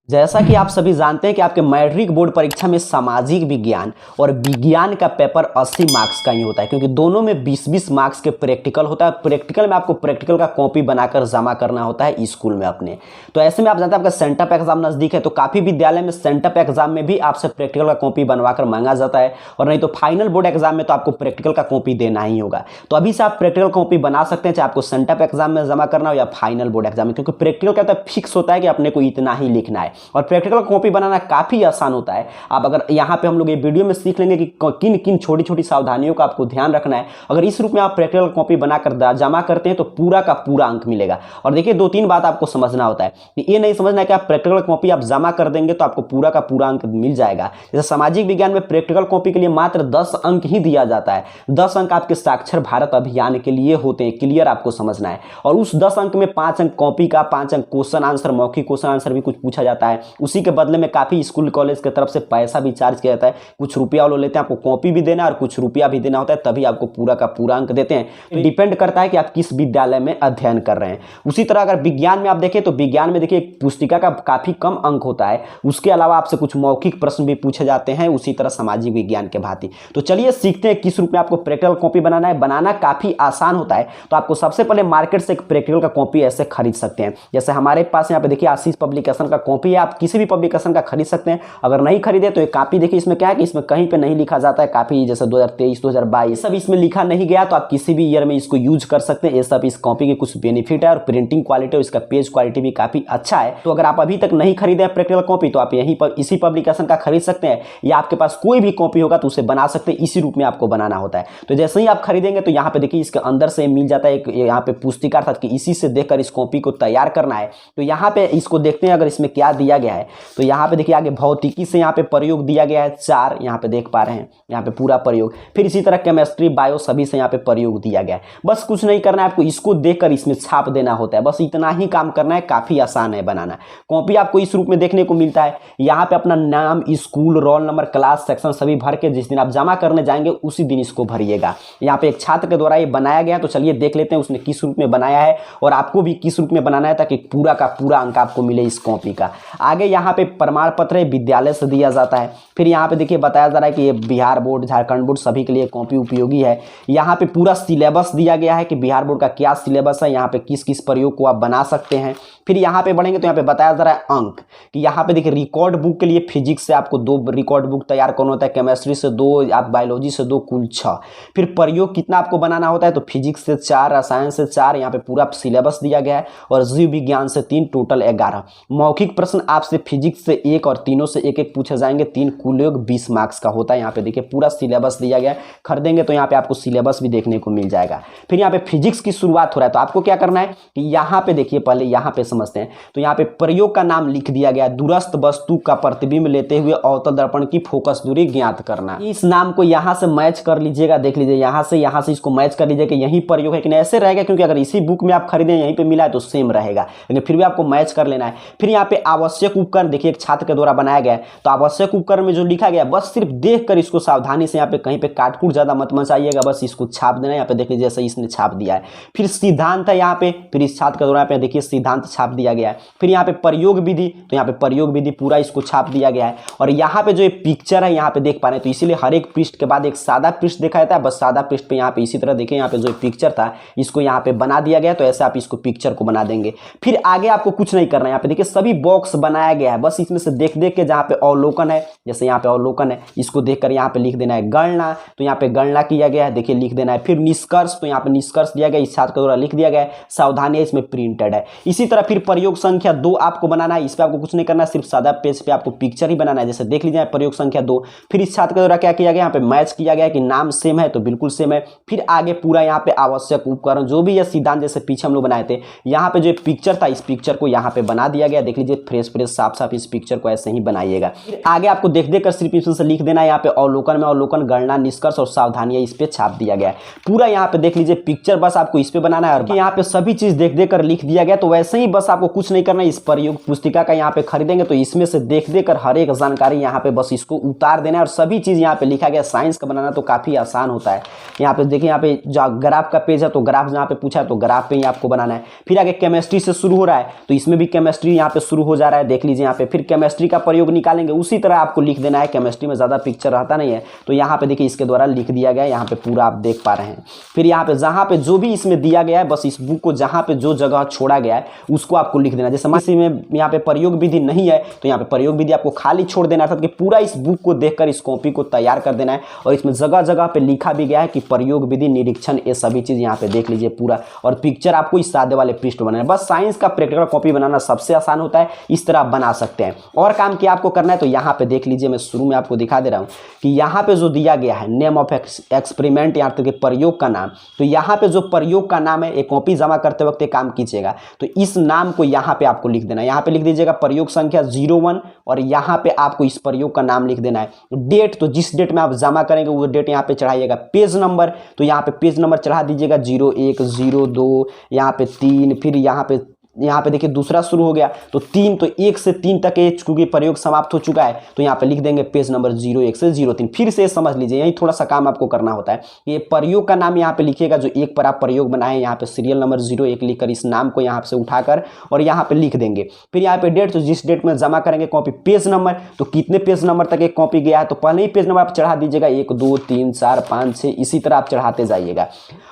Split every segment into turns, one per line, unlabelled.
जैसा कि आप सभी जानते हैं कि आपके मैट्रिक बोर्ड परीक्षा में सामाजिक विज्ञान और विज्ञान का पेपर 80 मार्क्स का ही होता है, क्योंकि दोनों में 20-20 मार्क्स के प्रैक्टिकल होता है। प्रैक्टिकल में आपको प्रैक्टिकल का कॉपी बनाकर जमा करना होता है स्कूल में अपने। तो ऐसे में आप जानते हैं आपका सेंटअप एग्जाम नजदीक है, तो काफी विद्यालय में सेंटअप एग्जाम में भी आपसे प्रैक्टिकल का कॉपी बनवाकर मांगा जाता है, और नहीं तो फाइनल बोर्ड एग्जाम में तो आपको प्रैक्टिकल का कॉपी देना ही होगा। तो अभी से आप प्रैक्टिकल कॉपी बना सकते हैं, चाहे आपको सेंटअप एग्जाम में जमा करना हो या फाइनल बोर्ड एग्जाम में, क्योंकि प्रैक्टिकल का तो फिक्स होता है कि अपने को इतना ही लिखना है, और प्रैक्टिकल कॉपी बनाना काफी आसान होता है। आप अगर यहाँ पे हम लोग ये वीडियो में सीख लेंगे कि किन किन छोटी छोटी सावधानियों का आपको ध्यान रखना है। अगर इस रूप में आप प्रैक्टिकल कॉपी बनाकर जमा करते हैं तो पूरा का पूरा अंक मिलेगा। और देखिए, 2-3 बात आपको समझना होता है कि ये नहीं समझना है कि आप प्रैक्टिकल कॉपी आप जमा कर देंगे तो आपको पूरा का पूरा अंक मिल जाएगा। जैसे सामाजिक विज्ञान में प्रैक्टिकल कॉपी के लिए मात्र 10 अंक ही दिया जाता है। 10 अंक आपके साक्षर भारत अभियान के लिए होते हैं, क्लियर आपको समझना है। और उस 10 अंक में 5 अंक कॉपी का, 5 अंक क्वेश्चन आंसर, मौखिक क्वेश्चन आंसर भी कुछ पूछा जाता है। उसी के बदले में काफी स्कूल कॉलेज की तरफ से पैसा भी चार्ज किया जाता है। कुछ रुपया वो लेते हैं, आपको कॉपी भी देना है और कुछ रुपया भी देना होता है, तभी आपको पूरा का पूरा अंक देते हैं। तो डिपेंड करता है कि आप किस विद्यालय में अध्ययन कर रहे हैं। उसी तरह अगर विज्ञान में आप देखें तो विज्ञान में देखिए पुस्तिका का काफी कम अंक होता है, उसके अलावा आपसे कुछ मौखिक प्रश्न भी पूछे जाते हैं, उसी तरह सामाजिक विज्ञान के भांति। तो चलिए सीखते हैं किस रूप में आपको प्रैक्टिकल कॉपी बनाना है। बनाना काफी आसान होता है। तो आपको सबसे पहले मार्केट से एक प्रैक्टिकल का कॉपी ऐसे खरीद सकते हैं। जैसे हमारे पास यहाँ पे देखिए आशीष पब्लिकेशन का कॉपी है, आप किसी भी पब्लिकेशन का खरीद सकते हैं। अगर नहीं खरीदे तो एक कॉपी देखिए, इसमें क्या है कि इसमें कहीं पे नहीं लिखा जाता है कॉपी, जैसे 2023 2022 सब इसमें लिखा नहीं गया, तो आप किसी भी ईयर में इसको यूज कर सकते हैं। ये सब इस कॉपी के कुछ बेनिफिट है, और प्रिंटिंग क्वालिटी और इसका पेज क्वालिटी भी काफी अच्छा है। तो अगर आप अभी तक नहीं खरीदे प्रैक्टिकल कॉपी तो आप यहीं पर इसी पब्लिकेशन का खरीद सकते हैं, या आपके पास कोई भी कॉपी होगा तो उसे बना सकते हैं। इसी रूप में आपको बनाना होता है। तो जैसे ही आप खरीदेंगे तो यहाँ पे देखिए इसके अंदर से मिल जाता है एक यहाँ पे पुस्तिका, अर्थात कि इसी से देखकर इस कॉपी को तैयार करना है। तो यहाँ पे इसको देखते हैं अगर इसमें क्या दिया गया है। तो यहाँ पे देखिए आगे भौतिकी से यहाँ पे प्रयोग दिया गया है 4, यहाँ पे देख पा रहे हैं, यहाँ पे पूरा प्रयोग। फिर इसी तरह केमिस्ट्री, बायो सभी से यहाँ पे प्रयोग दिया गया है। बस कुछ नहीं करना है, आपको इसको देखकर इसमें छाप देना होता है, बस इतना ही काम करना है। काफी आसान है बनाना। कॉपी आपको इस रूप में देखने को मिलता है। यहाँ पे अपना नाम, school, roll number, class, section सभी भर के जिस दिन आप जमा करने जाएंगे उसी दिन इसको भरिएगा। यहाँ पे एक छात्र के द्वारा ये बनाया गया, तो चलिए देख लेते हैं उसने किस रूप में बनाया है और आपको भी किस रूप में बनाना है, ताकि पूरा का पूरा अंक आपको मिले इस कॉपी का। आगे यहाँ पे प्रमाण पत्र विद्यालय से दिया जाता है। फिर यहाँ पे देखिए बताया जा रहा है कि ये बिहार बोर्ड, झारखंड बोर्ड सभी के लिए कॉपी उपयोगी है। यहाँ पे पूरा सिलेबस दिया गया है कि बिहार बोर्ड का क्या सिलेबस है, यहाँ पे किस किस प्रयोग को आप बना सकते हैं। फिर यहाँ पे बढ़ेंगे तो यहाँ पे बताया जा रहा है अंक कि यहाँ पे देखिए रिकॉर्ड बुक के लिए फिजिक्स से आपको 2 रिकॉर्ड बुक तैयार करना होता है, केमिस्ट्री से 2, आप बायोलॉजी से 2, कुल 6। फिर प्रयोग कितना आपको बनाना होता है, तो फिजिक्स से 4, रसायन से 4, यहाँ पे पूरा सिलेबस दिया गया है, और जीव विज्ञान से 3, टोटल 11। मौखिक प्रश्न आपसे फिजिक्स से 1 और तीनों से 1-1 पूछे जाएंगे, 3 कुल योग 20 मार्क्स का होता है। यहाँ पे देखिए पूरा सिलेबस दिया गया है। खरीदेंगे तो यहाँ पे आपको सिलेबस भी देखने को मिल जाएगा। फिर यहाँ पे फिजिक्स की शुरुआत हो रहा है, तो आपको क्या करना है कि यहाँ पे देखिए, पहले यहाँ पे समझते हैं। तो यहाँ पे प्रयोग का नाम लिख दिया गया, दूरस्थ वस्तु का प्रतिबिंब लेते हुए अवतल दर्पण की फोकस दूरी ज्ञात करना। इस नाम को यहाँ से मैच कर लीजिएगा, देख लीजिए यहाँ से इसको मैच कर लीजिए कि यही प्रयोग है कि नहीं, ऐसे रहेगा, क्योंकि अगर इसी बुक में आप खरीदें यहीं पे मिला है तो सेम रहेगा, लेकिन फिर भी आपको मैच कर लेना है। फिर यहाँ पे आवश्यक उपकरण देखिए एक छात्र के द्वारा बनाया गया है, तो आवश्यक उपकरण में जो लिखा गया बस सिर्फ देख कर इसको सावधानी से, यहाँ पे कहीं पे काटकूट ज्यादा मत मचाइएगा, बस इसको छाप देना है। यहाँ पे देखिए जैसे इसने छाप दिया है। फिर सिद्धांत है यहाँ पे, फिर इस छात्र के द्वारा पे देखिए सिद्धांत छाप दिया गया है। फिर यहाँ पे प्रयोग विधि, तो यहाँ पे प्रयोग विधि पूरा इसको छाप दिया गया है। और यहाँ पे जो ये पिक्चर है यहाँ पे देख पा रहे हैं, तो इसीलिए हर एक पृष्ठ के बाद एक सादा पृष्ठ दिखाया जाता है। बस सादा पृष्ठ पे यहाँ पे इसी तरह देखिए यहाँ पे जो पिक्चर था इसको यहाँ पे बना दिया गया, तो ऐसे आप इसको पिक्चर को बना देंगे। फिर आगे आपको कुछ नहीं करना है। यहाँ पे देखिए सभी बॉक्स बनाया गया है, बस इसमें से देख देख के, जहाँ पे अवलोकन है, जैसे यहाँ पे अवलोकन है, इसको देखकर यहाँ पे लिख देना है। गणना, तो यहाँ पे गणना किया गया है, देखिए लिख देना है। फिर निष्कर्ष, तो यहाँ पे निष्कर्ष दिया गया, इस छात्र के द्वारा लिख दिया गया है। सावधानी इसमें प्रिंटेड है। इसी तरह फिर प्रयोग संख्या 2 आपको बनाना है। इस पे आपको कुछ नहीं करना है, सिर्फ सादा पेज पे आपको पिक्चर ही बनाना है, जैसे देख लीजिए प्रयोग संख्या 2। फिर इस छात्र के द्वारा क्या किया गया, यहाँ पे मैच किया गया कि नाम सेम है तो बिल्कुल सेम है। फिर आगे पूरा यहाँ पे आवश्यक उपकरण जो भी है सिद्धांत जैसे पीछे हम लोग बनाए थे, यहाँ पे जो पिक्चर था इस पिक्चर को यहाँ पे बना दिया गया। देख लीजिए फ्रेश फ्रेश साफ साफ इस पिक्चर को ऐसे ही बनाइएगा। फिर आगे आपको देख देख कर सिर्फ इसमें से लिख देना है। यहाँ पे अवलोकन में अवलोकन, गणना, निष्कर्ष और सावधानियां इस पे छाप दिया गया है। पूरा यहाँ पे देख लीजिए पिक्चर बस आपको इस पे बनाना है, और यहाँ पे सभी चीज देख देख कर लिख दिया गया। तो वैसे ही बस आपको कुछ नहीं करना है। इस प्रयोग पुस्तिका का यहाँ पे खरीदेंगे तो इसमें से देख देख कर हर एक जानकारी यहाँ पे बस इसको उतार देना है, और सभी चीज यहाँ पे लिखा गया। साइंस का बनाना तो काफी आसान होता है। यहाँ पे देखिए यहाँ पे जो ग्राफ का पेज है तो ग्राफ जहाँ पे पूछा है तो ग्राफ पे ही आपको बनाना है। फिर आगे केमिस्ट्री से शुरू हो रहा है तो इसमें भी केमिस्ट्री यहाँ पे शुरू हो जा रहा रहा है, देख लीजिए यहाँ पे। फिर केमिस्ट्री का प्रयोग निकालेंगे, उसी तरह आपको लिख देना है। केमिस्ट्री में ज़्यादा पिक्चर रहता नहीं है, तो यहाँ पे देखिए इसके द्वारा लिख दिया गया है, यहाँ पे पूरा आप देख पा रहे हैं। फिर यहाँ पे जहाँ पे जो भी इसमें दिया गया है, बस इस बुक को जहाँ पे जो जगह छोड़ा गया है उसको आपको लिख देना। जैसे इसी में यहाँ पे प्रयोग विधि नहीं है, तो यहाँ पे प्रयोग विधि आपको खाली छोड़ देना, अर्थात कि पूरा इस बुक को देखकर इस कॉपी को तैयार कर देना है। और इसमें जगह जगह पे लिखा भी गया है कि प्रयोग विधि, निरीक्षण, ये सभी चीज़ यहाँ पे देख लीजिए पूरा। और पिक्चर आपको इस सादे वाले पृष्ठ बनाना है। बस साइंस का प्रैक्टिकल कॉपी बनाना सबसे आसान होता है, इस तरह आप बना सकते हैं। और काम क्या आपको करना है, तो यहाँ पे देख लीजिए, मैं शुरू में आपको दिखा दे रहा हूँ कि यहाँ पे जो दिया गया है नेम ऑफ एक्सपेरिमेंट, यहाँ तक प्रयोग का नाम, तो यहाँ पे जो प्रयोग का नाम है, एक कॉपी जमा करते वक्त एक काम कीजिएगा, तो इस नाम को यहाँ पे आपको लिख देना है। यहाँ पे लिख दीजिएगा प्रयोग संख्या 01 और यहाँ पे आपको इस प्रयोग का नाम लिख देना है। डेट, तो जिस डेट में आप जमा करेंगे वो डेट यहाँ पे चढ़ाइएगा। पेज नंबर, तो यहाँ पे पेज नंबर चढ़ा दीजिएगा 01, 02, यहाँ पे 3, फिर यहाँ पे देखिए दूसरा शुरू हो गया तो 3, तो 1 से 3 तक ये चूंकि प्रयोग समाप्त हो चुका है, तो यहाँ पे लिख देंगे पेज नंबर 01 से 03। फिर से समझ लीजिए, यही थोड़ा सा काम आपको करना होता है। ये प्रयोग का नाम यहाँ पे लिखिएगा, जो एक पर आप प्रयोग बनाए, यहाँ पे सीरियल नंबर 01 लिखकर इस नाम को यहाँ से उठाकर और यहाँ पे लिख देंगे। फिर यहाँ पे डेट, तो जिस डेट में जमा करेंगे कॉपी। पेज नंबर, तो कितने पेज नंबर तक एक कॉपी गया है, तो पहले ही पेज नंबर आप चढ़ा दीजिएगा 1, 2, 3, 4, 5, 6, इसी तरह आप चढ़ाते जाइएगा।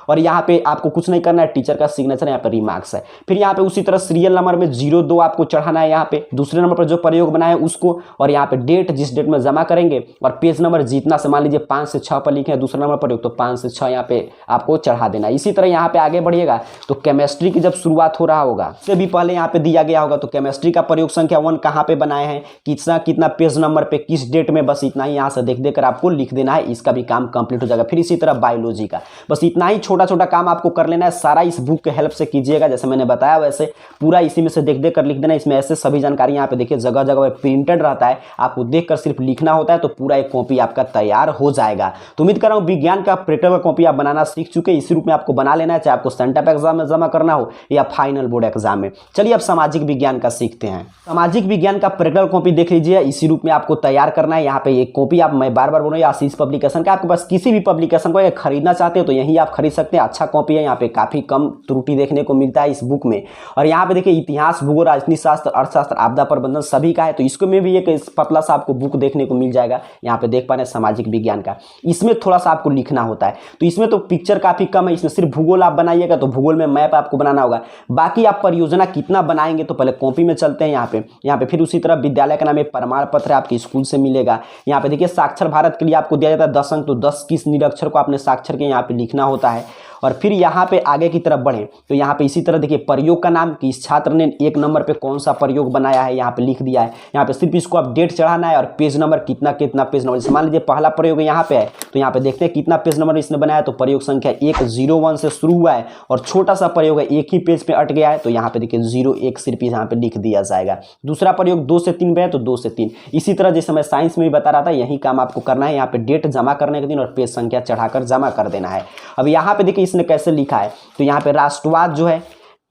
और यहाँ पे आपको कुछ नहीं करना है, टीचर का सिग्नेचर यहाँ पे रिमार्क्स है। फिर यहाँ पे उसी तरह सीरियल नंबर में 02 आपको चढ़ाना है, यहाँ पे दूसरे नंबर पर जो प्रयोग बनाए उसको, और यहाँ पे डेट, जिस डेट में जमा करेंगे, और पेज नंबर जितना से, मान लीजिए 5 से 6 पर लिखे हैं दूसरा नंबर प्रयोग, तो 5 से 6 यहाँ पे आपको चढ़ा देना। इसी तरह यहाँ पे आगे बढ़िएगा तो केमिस्ट्री की जब शुरुआत हो रहा होगा, उससे भी पहले यहाँ पे दिया गया होगा, तो केमिस्ट्री का प्रयोग संख्या 1 कहाँ पे बनाए हैं, कितना पेज नंबर पे, किस डेट में, बस इतना ही यहाँ से देख देकर आपको लिख देना है। इसका भी काम कंप्लीट हो जाएगा। फिर इसी तरह बायोलॉजी का, बस इतना ही छोटा छोटा काम आपको कर लेना है। सारा इस बुक के हेल्प से कीजिएगा, जैसे मैंने बताया वैसे पूरा इसी में से देख देख कर लिख देना। इसमें ऐसे सभी जानकारी यहाँ पे देखिए जगह जगह पे प्रिंटेड रहता है, आपको देखकर सिर्फ लिखना होता है, तो पूरा एक कॉपी आपका तैयार हो जाएगा। तो उम्मीद कर रहा हूँ विज्ञान का प्रैक्टिकल कॉपी आप बनाना सीख चुके। इसी रूप में आपको बना लेना है, चाहे आपको सेंटअप एग्जाम में जमा करना हो या फाइनल बोर्ड एग्जाम में। चलिए अब सामाजिक विज्ञान का सीखते हैं। सामाजिक विज्ञान का प्रैक्टिकल कॉपी देख लीजिए, इसी रूप में आपको तैयार करना है। यहाँ पे एक कॉपी आप, मैं बार बार बोल रहा हूँ, आशीष पब्लिकेशन का, आपके पास किसी भी पब्लिकेशन को खरीदना चाहते हो तो यही आप खरीद सकते हैं। अच्छा कॉपी है, यहाँ पे काफी कम त्रुटि देखने को मिलता है इस बुक में। और यहाँ पे देखिए इतिहास, भूगोल, राजनीति शास्त्र, अर्थशास्त्र, आपदा प्रबंधन सभी का है, तो इसको में भी एक पतला सा आपको बुक देखने को मिल जाएगा। यहाँ पे देख पा रहे हैं सामाजिक विज्ञान का, इसमें थोड़ा सा आपको लिखना होता है। तो इसमें तो पिक्चर काफी कम है, इसमें सिर्फ भूगोल आप बनाइएगा तो भूगोल में मैप आपको बनाना होगा। बाकी आप परियोजना कितना बनाएंगे, तो पहले कॉपी में चलते हैं। यहाँ पे फिर उसी तरह विद्यालय का नाम एक प्रमाण पत्र आपके स्कूल से मिलेगा। यहाँ पे देखिए साक्षर भारत के लिए आपको दिया जाता है 10 अंक, तो 10 किस निरक्षर को आपने साक्षर के यहाँ पे लिखना होता है। और फिर यहाँ पे आगे की तरफ बढ़ें तो यहाँ पे इसी तरह देखिए प्रयोग का नाम, कि इस छात्र ने 1 नंबर पे कौन सा प्रयोग बनाया है यहाँ पे लिख दिया है। यहाँ पे सिर्फ इसको आप डेट चढ़ाना है और पेज नंबर कितना पेज नंबर, जैसे मान लीजिए पहला प्रयोग यहाँ पे है तो यहाँ पे देखते हैं कितना पेज नंबर इसने बनाया, तो प्रयोग संख्या 101 से शुरू हुआ है और छोटा सा प्रयोग है, एक ही पेज पे अट गया है, तो यहाँ पे देखिए 01 सिर्फ यहाँ पे लिख दिया जाएगा। दूसरा प्रयोग 2 से 3 पे है तो 2 से 3। इसी तरह जैसे मैं साइंस में भी बता रहा था, यही काम आपको करना है। यहाँ पे डेट जमा करने के दिन और पेज संख्या चढ़ाकर जमा कर देना है। अब यहाँ पे देखिए इसने कैसे लिखा है, तो यहाँ पे राष्ट्रवाद जो है,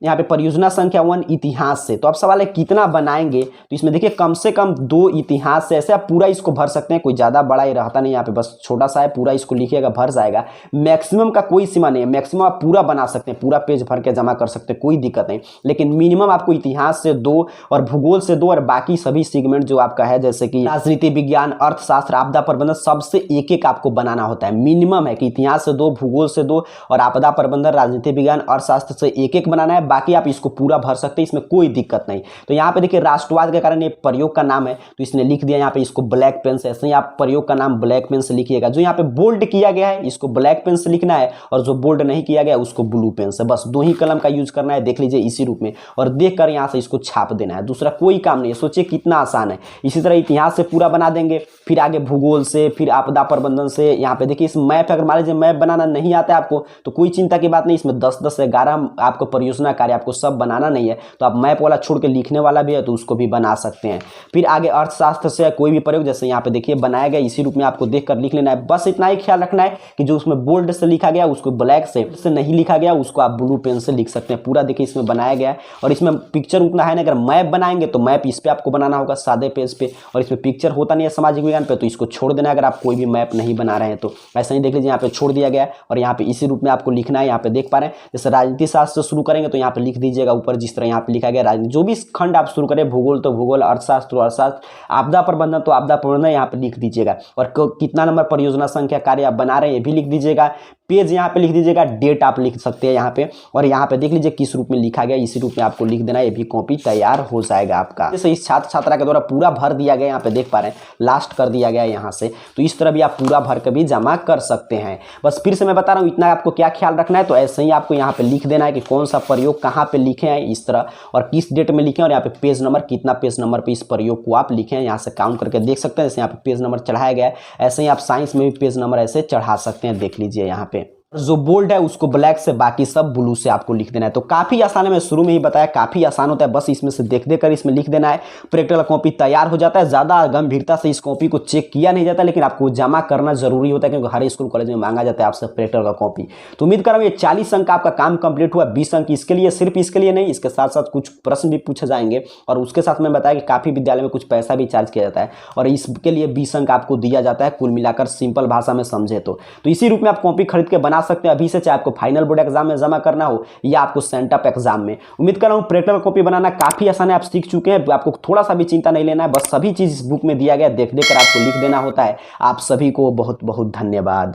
यहाँ पे परियोजना संख्या 1 इतिहास से। तो अब सवाल है कितना बनाएंगे, तो इसमें देखिए कम से कम 2 इतिहास से, ऐसे आप पूरा इसको भर सकते हैं, कोई ज़्यादा बड़ा ही रहता नहीं, यहाँ पे बस छोटा सा है, पूरा इसको लिखिएगा भर जाएगा। मैक्सिमम का कोई सीमा नहीं है, मैक्सिमम आप पूरा बना सकते हैं, पूरा पेज भर के जमा कर सकते हैं, कोई दिक्कत नहीं। लेकिन मिनिमम आपको इतिहास से 2 और भूगोल से 2 और बाकी सभी सेगमेंट जो आपका है, जैसे कि राजनीति विज्ञान, अर्थशास्त्र, आपदा प्रबंधन, सबसे एक आपको बनाना होता है। मिनिमम है कि इतिहास से 2, भूगोल से 2 और आपदा प्रबंधन, राजनीति विज्ञान, अर्थशास्त्र से एक बनाना है। बाकी आप इसको पूरा भर सकते हैं, इसमें कोई दिक्कत नहीं। तो यहाँ पे देखिए राष्ट्रवाद के कारण ये प्रयोग का नाम है, तो इसने लिख दिया यहाँ पे इसको ब्लैक पेन से। ऐसे ही आप प्रयोग का नाम ब्लैक पेन से लिखिएगा। जो यहाँ पे बोल्ड किया गया है इसको ब्लैक पेन से लिखना है, और जो बोल्ड नहीं किया गया उसको ब्लू पेन से। बस 2 ही कलम का यूज करना है, देख लीजिए इसी रूप में, और देख कर यहाँ से इसको छाप देना है। दूसरा कोई काम नहीं है, सोचिए कितना आसान है। इसी तरह इतिहास से पूरा बना देंगे, फिर आगे भूगोल से, फिर आपदा प्रबंधन से। यहाँ पे देखिए इस मैप, अगर मान लीजिए मैप बनाना नहीं आता है आपको तो कोई चिंता की बात नहीं, इसमें 10-10 से 11 आपको परियोजना कार्य आपको सब बनाना नहीं है, तो आप मैप वाला छोड़ के लिखने वाला भी है तो उसको भी बना सकते हैं। फिर आगे अर्थशास्त्र से कोई भी प्रयोग, जैसे यहाँ पे देखिए बनाया गया, इसी रूप में आपको देखकर लिख लेना है। बस इतना ही ख्याल रखना है कि जो उसमें बोल्ड से लिखा गया उसको ब्लैक से नहीं लिखा गया उसको आप ब्लू पेन से लिख सकते हैं। पूरा देखिए इसमें बनाया गया है, और इसमें पिक्चर उतना है ना, अगर मैप बनाएंगे तो मैप इस पे आपको बनाना होगा सादे पेज पे, और इसमें पिक्चर होता नहीं है सामाजिक विज्ञान पे, तो इसको छोड़ देना है अगर आप कोई भी मैप नहीं बना रहे हैं तो। ऐसा ही देख लीजिए यहाँ पे छोड़ दिया गया है, और यहाँ पे इसी रूप में आपको लिखना है। यहाँ पे देख पा रहे हैं जैसे राजनीति शास्त्र से शुरू करेंगे तो यहाँ यहाँ पे लिख दीजिएगा ऊपर जिस तरह यहाँ पे लिखा गया राजनीति, जो भी खंड आप शुरू करें, भूगोल तो भूगोल, अर्थशास्त्र तो अर्थशास्त्र, आपदा प्रबंधन तो आपदा प्रबंधन यहाँ पे लिख दीजिएगा। और कितना नंबर परियोजना संख्या कार्य आप बना रहे हैं ये भी लिख दीजिएगा। पेज यहाँ पे लिख दीजिएगा, डेट आप लिख सकते हैं यहाँ पे, और यहाँ पे देख लीजिए किस रूप में लिखा गया, इसी रूप में आपको लिख देना है, ये भी कॉपी तैयार हो जाएगा आपका। जैसे इस छात्र छात्रा के द्वारा पूरा भर दिया गया, यहाँ पे देख पा रहे हैं लास्ट कर दिया गया है यहाँ से, तो इस तरह भी आप पूरा भर के भी जमा कर सकते हैं। बस फिर से मैं बता रहा हूँ, इतना आपको क्या ख्याल रखना है, तो ऐसे ही आपको यहाँ पे लिख देना है कि कौन सा प्रयोग कहाँ पे लिखे हैं इस तरह, और किस डेट में लिखे हैं, और यहाँ पे पेज नंबर, कितना पेज नंबर पे इस प्रयोग को आप लिखे हैं, यहाँ से काउंट करके देख सकते हैं। जैसे यहाँ पे पेज नंबर चढ़ाया गया है, ऐसे ही आप साइंस में भी पेज नंबर ऐसे चढ़ा सकते हैं, देख लीजिए यहाँ पे। जो बोल्ड है उसको ब्लैक से, बाकी सब ब्लू से आपको लिख देना है। तो काफ़ी आसान है, मैं शुरू में ही बताया काफ़ी आसान होता है, बस इसमें से देख देख कर इसमें लिख देना है, प्रैक्टिकल कॉपी तैयार हो जाता है। ज़्यादा गंभीरता से इस कॉपी को चेक किया नहीं जाता, लेकिन आपको जमा करना जरूरी होता है, क्योंकि हर स्कूल कॉलेज में मांगा जाता है आपसे प्रैक्टिकल का कॉपी। तो उम्मीद कर रहा हूँ ये 40 अंक का आपका काम कंप्लीट हुआ। 20 अंक इसके लिए, सिर्फ इसके लिए नहीं, इसके साथ साथ कुछ प्रश्न भी पूछे जाएंगे, और उसके साथ मैं बताया कि काफ़ी विद्यालय में कुछ पैसा भी चार्ज किया जाता है, और इसके लिए 20 अंक आपको दिया जाता है कुल मिलाकर, सिंपल भाषा में समझे तो इसी रूप में आप कॉपी खरीद के बना सकते हैं अभी से, चाहे आपको फाइनल बोर्ड एग्जाम में जमा करना हो या आपको सेंटअप एग्जाम में। उम्मीद कर रहा हूं प्रैक्टिकल कॉपी बनाना काफी आसान है, आप सीख चुके हैं, आपको थोड़ा सा भी चिंता नहीं लेना है, बस सभी चीज इस बुक में दिया गया देख देख कर आपको लिख देना होता है। आप सभी को बहुत बहुत धन्यवाद।